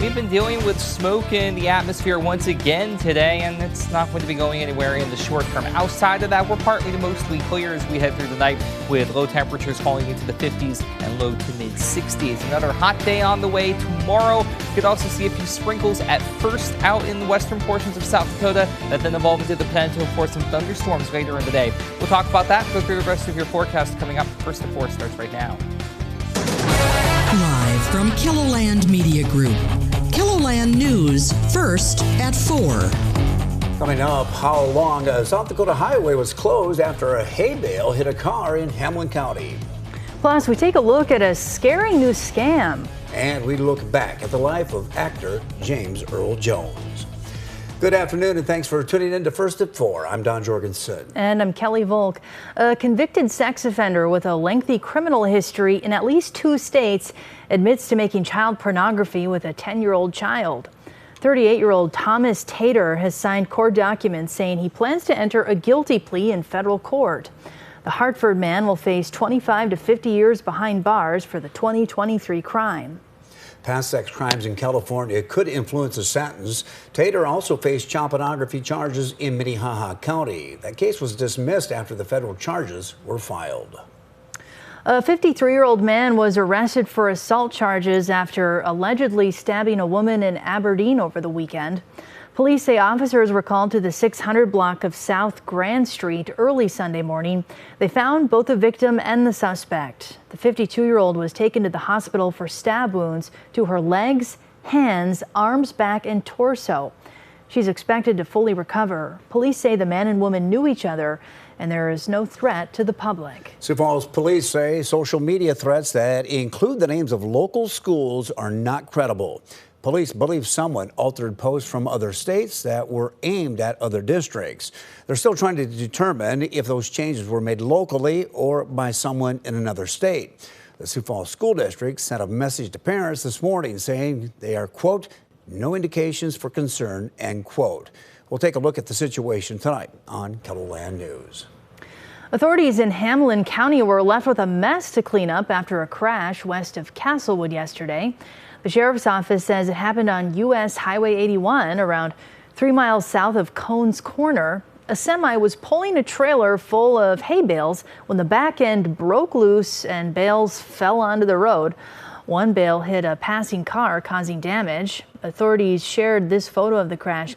We've been dealing with smoke in the atmosphere once again today, and it's not going to be going anywhere in the short term. Outside of that, we're partly to mostly clear as we head through the night with low temperatures falling into the 50s and low to mid 60s. Another hot day on the way tomorrow. You could also see a few sprinkles at first out in the western portions of South Dakota that then evolve into the potential for some thunderstorms later in the day. We'll talk about that, go through the rest of your forecast coming up. First to 4 starts right now. Live from KELOLAND Media Group. KELOLAND News, first at 4. Coming up, how long a South Dakota highway was closed after a hay bale hit a car in Hamlin County. Plus, we take a look at a scary new scam. And we look back at the life of actor James Earl Jones. Good afternoon, and thanks for tuning in to First at 4. I'm Don Jorgensen. And I'm Kelly Volk. A convicted sex offender with a lengthy criminal history in at least 2 states admits to making child pornography with a 10-year-old child. 38-year-old Thomas Tater has signed court documents saying he plans to enter a guilty plea in federal court. The Hartford man will face 25 to 50 years behind bars for the 2023 crime. Past sex crimes in California could influence a sentence. Tater also faced child pornography charges in Minnehaha County. That case was dismissed after the federal charges were filed. A 53-year-old man was arrested for assault charges after allegedly stabbing a woman in Aberdeen over the weekend. Police say officers were called to the 600 block of South Grand Street early Sunday morning. They found both the victim and the suspect. The 52-year-old was taken to the hospital for stab wounds to her legs, hands, arms, back, and torso. She's expected to fully recover. Police say the man and woman knew each other, and there is no threat to the public. Sioux Falls police say social media threats that include the names of local schools are not credible. Police believe someone altered posts from other states that were aimed at other districts. They're still trying to determine if those changes were made locally or by someone in another state. The Sioux Falls School District sent a message to parents this morning saying they are, quote, no indications for concern, end quote. We'll take a look at the situation tonight on KELOLAND News. Authorities in Hamlin County were left with a mess to clean up after a crash west of Castlewood yesterday. The sheriff's office says it happened on U.S. Highway 81 around 3 miles south of Cones Corner. A semi was pulling a trailer full of hay bales when the back end broke loose and bales fell onto the road. One bale hit a passing car, causing damage. Authorities shared this photo of the crash.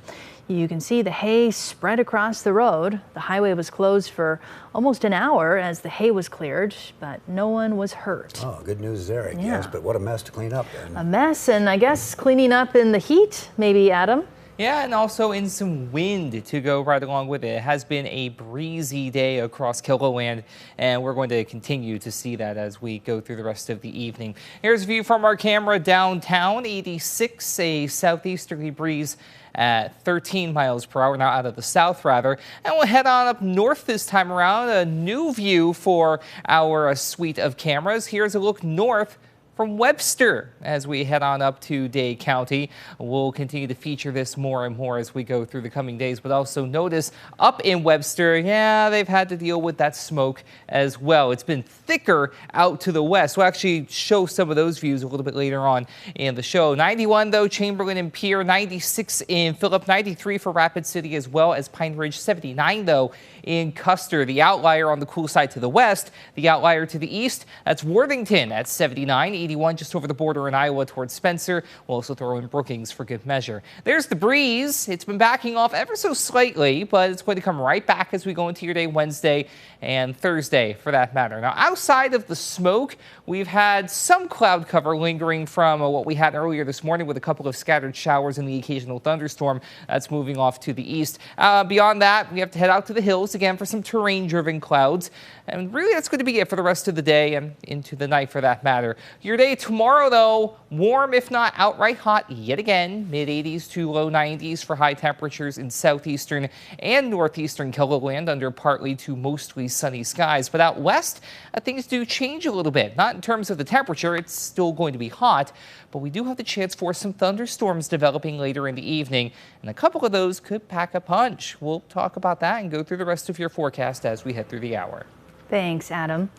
You can see the hay spread across the road. The highway was closed for almost an hour as the hay was cleared, but no one was hurt. Oh, good news there, I guess. But what a mess to clean up then. A mess, and I guess cleaning up in the heat, maybe, Adam. Yeah, and also in some wind to go right along with it. It has been a breezy day across KELOLAND, and we're going to continue to see that as we go through the rest of the evening. Here's a view from our camera downtown, 86, a southeasterly breeze at 13 miles per hour, now out of the south rather. And we'll head on up north this time around, a new view for our suite of cameras. Here's a look north from Webster as we head on up to Dade County. We'll continue to feature this more and more as we go through the coming days, but also notice up in Webster, yeah, they've had to deal with that smoke as well. It's been thicker out to the west. We'll actually show some of those views a little bit later on in the show. 91 though, Chamberlain and Pierre, 96 in Phillip, 93 for Rapid City as well as Pine Ridge, 79 though in Custer. The outlier on the cool side to the west, the outlier to the east, that's Worthington at 79, 81 just over the border in Iowa towards Spencer. We'll also throw in Brookings for good measure. There's the breeze. It's been backing off ever so slightly, but it's going to come right back as we go into your day Wednesday and Thursday for that matter. Now, outside of the smoke, we've had some cloud cover lingering from what we had earlier this morning with a couple of scattered showers and the occasional thunderstorm that's moving off to the east. Beyond that, we have to head out to the hills again for some terrain-driven clouds. And really, that's going to be it for the rest of the day and into the night for that matter. Your day tomorrow, though, warm if not outright hot yet again. Mid-80s to low 90s for high temperatures in southeastern and northeastern KELOLAND under partly to mostly sunny skies. But out west, things do change a little bit. Not in terms of the temperature. It's still going to be hot, but we do have the chance for some thunderstorms developing later in the evening, and a couple of those could pack a punch. We'll talk about that and go through the rest of your forecast as we head through the hour. Thanks, Adam.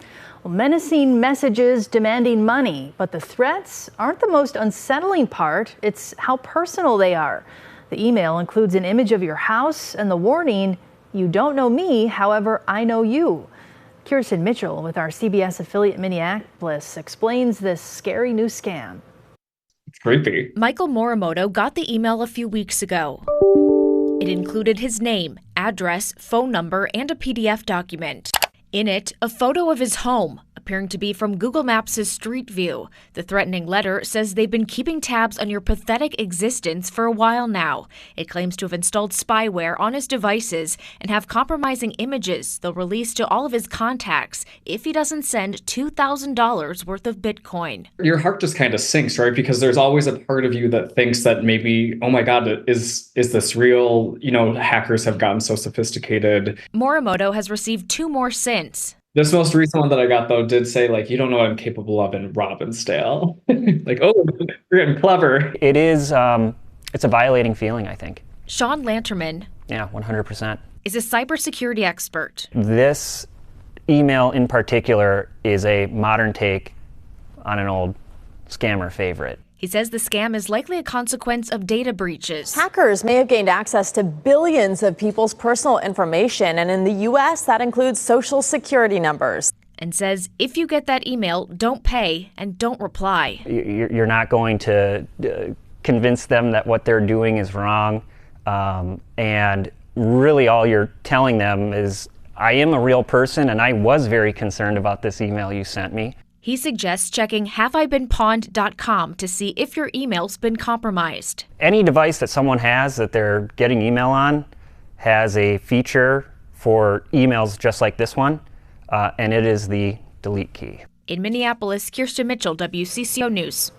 Well, menacing messages demanding money, but the threats aren't the most unsettling part. It's how personal they are. The email includes an image of your house and the warning, "You don't know me, however, I know you." Kirsten Mitchell with our CBS affiliate Minneapolis explains this scary new scam. It's creepy. Michael Morimoto got the email a few weeks ago. It included his name, address, phone number, and a PDF document. In it, a photo of his home, appearing to be from Google Maps' Street View. The threatening letter says they've been keeping tabs on your pathetic existence for a while now. It claims to have installed spyware on his devices and have compromising images they'll release to all of his contacts if he doesn't send $2,000 worth of Bitcoin. Your heart just kind of sinks, right? Because there's always a part of you that thinks that maybe, oh my God, is this real? You know, hackers have gotten so sophisticated. Morimoto has received 2 more since. This most recent one that I got, though, did say, like, you don't know what I'm capable of in Robbinsdale. Like, oh, you're getting clever. It is, it's a violating feeling, I think. Sean Lanterman. Yeah, 100%. Is a cybersecurity expert. This email in particular is a modern take on an old scammer favorite. He says the scam is likely a consequence of data breaches. Hackers may have gained access to billions of people's personal information, and in the U.S., that includes social security numbers. And says if you get that email, don't pay and don't reply. You're not going to convince them that what they're doing is wrong. And really all you're telling them is, I am a real person and I was very concerned about this email you sent me. He suggests checking haveibeenpawned.com to see if your email's been compromised. Any device that someone has that they're getting email on has a feature for emails just like this one, and it is the delete key. In Minneapolis, Kirsten Mitchell, WCCO News.